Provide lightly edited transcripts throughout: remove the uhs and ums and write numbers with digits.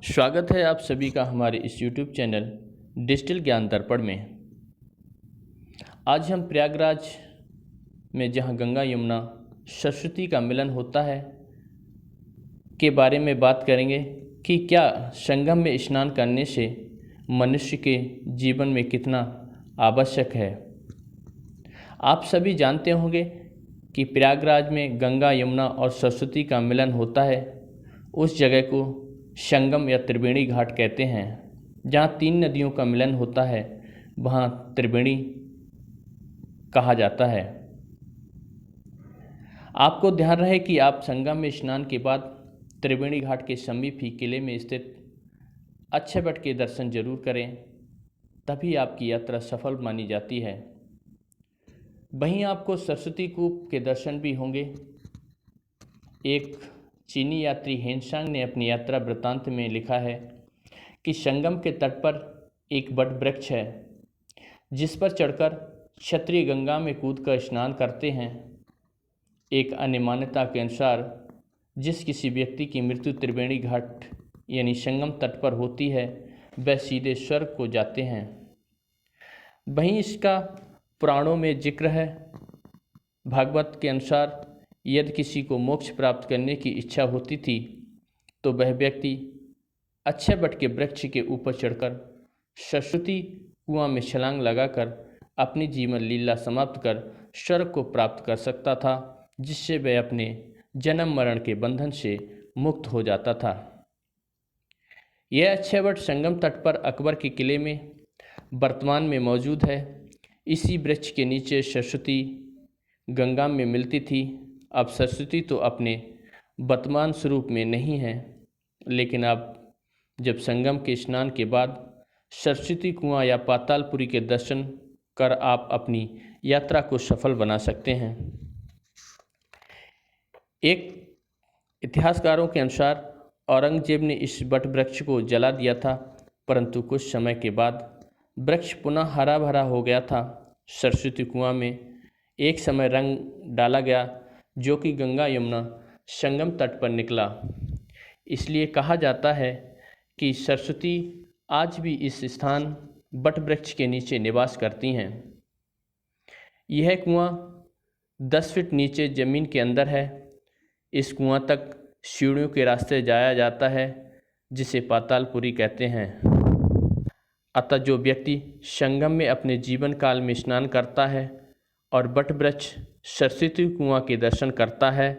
स्वागत है आप सभी का हमारे इस YouTube चैनल डिजिटल ज्ञान दर्पण में। आज हम प्रयागराज में जहां गंगा यमुना सरस्वती का मिलन होता है के बारे में बात करेंगे कि क्या संगम में स्नान करने से मनुष्य के जीवन में कितना आवश्यक है। आप सभी जानते होंगे कि प्रयागराज में गंगा यमुना और सरस्वती का मिलन होता है। उस जगह को संगम या त्रिवेणी घाट कहते हैं। जहाँ तीन नदियों का मिलन होता है वहाँ त्रिवेणी कहा जाता है। आपको ध्यान रहे कि आप संगम में स्नान के बाद त्रिवेणी घाट के समीप ही किले में स्थित अक्षयवट के दर्शन जरूर करें, तभी आपकी यात्रा सफल मानी जाती है। वहीं आपको सरस्वती कूप के दर्शन भी होंगे। एक चीनी यात्री हेनसांग ने अपनी यात्रा वृत्तांत में लिखा है कि संगम के तट पर एक वट वृक्ष है जिस पर चढ़कर क्षत्रिय गंगा में कूदकर स्नान करते हैं। एक अन्य मान्यता के अनुसार जिस किसी व्यक्ति की मृत्यु त्रिवेणी घाट यानी संगम तट पर होती है वह सीधे स्वर्ग को जाते हैं। वहीं इसका पुराणों में जिक्र है। भागवत के अनुसार यदि किसी को मोक्ष प्राप्त करने की इच्छा होती थी तो वह व्यक्ति अक्षयवट के वृक्ष के ऊपर चढ़कर सरस्वती कुआं में छलांग लगाकर अपनी जीवन लीला समाप्त कर स्वर्ग को प्राप्त कर सकता था, जिससे वह अपने जन्म मरण के बंधन से मुक्त हो जाता था। यह अक्षयवट संगम तट पर अकबर के किले में वर्तमान में मौजूद है। इसी वृक्ष के नीचे सरस्वती गंगा में मिलती थी। अब सरस्वती तो अपने वर्तमान स्वरूप में नहीं है, लेकिन अब जब संगम के स्नान के बाद सरस्वती कुआं या पातालपुरी के दर्शन कर आप अपनी यात्रा को सफल बना सकते हैं। एक इतिहासकारों के अनुसार औरंगजेब ने इस वट वृक्ष को जला दिया था, परंतु कुछ समय के बाद वृक्ष पुनः हरा भरा हो गया था। सरस्वती कुआं में एक समय रंग डाला गया जो कि गंगा यमुना संगम तट पर निकला। इसलिए कहा जाता है कि सरस्वती आज भी इस स्थान वट वृक्ष के नीचे निवास करती हैं। यह कुआं 10 फीट नीचे जमीन के अंदर है। इस कुआं तक सीढ़ियों के रास्ते जाया जाता है जिसे पातालपुरी कहते हैं। अतः जो व्यक्ति संगम में अपने जीवन काल में स्नान करता है और वट वृक्ष सरस्वती कुआं के दर्शन करता है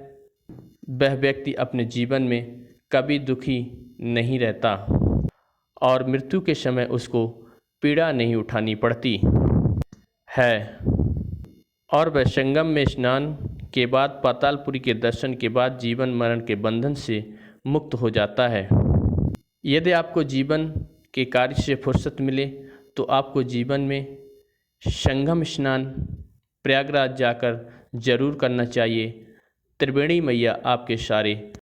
वह व्यक्ति अपने जीवन में कभी दुखी नहीं रहता और मृत्यु के समय उसको पीड़ा नहीं उठानी पड़ती है और वह संगम में स्नान के बाद पातालपुरी के दर्शन के बाद जीवन मरण के बंधन से मुक्त हो जाता है। यदि आपको जीवन के कार्य से फुर्सत मिले तो आपको जीवन में संगम स्नान प्रयागराज जाकर जरूर करना चाहिए। त्रिवेणी मैया आपके सारे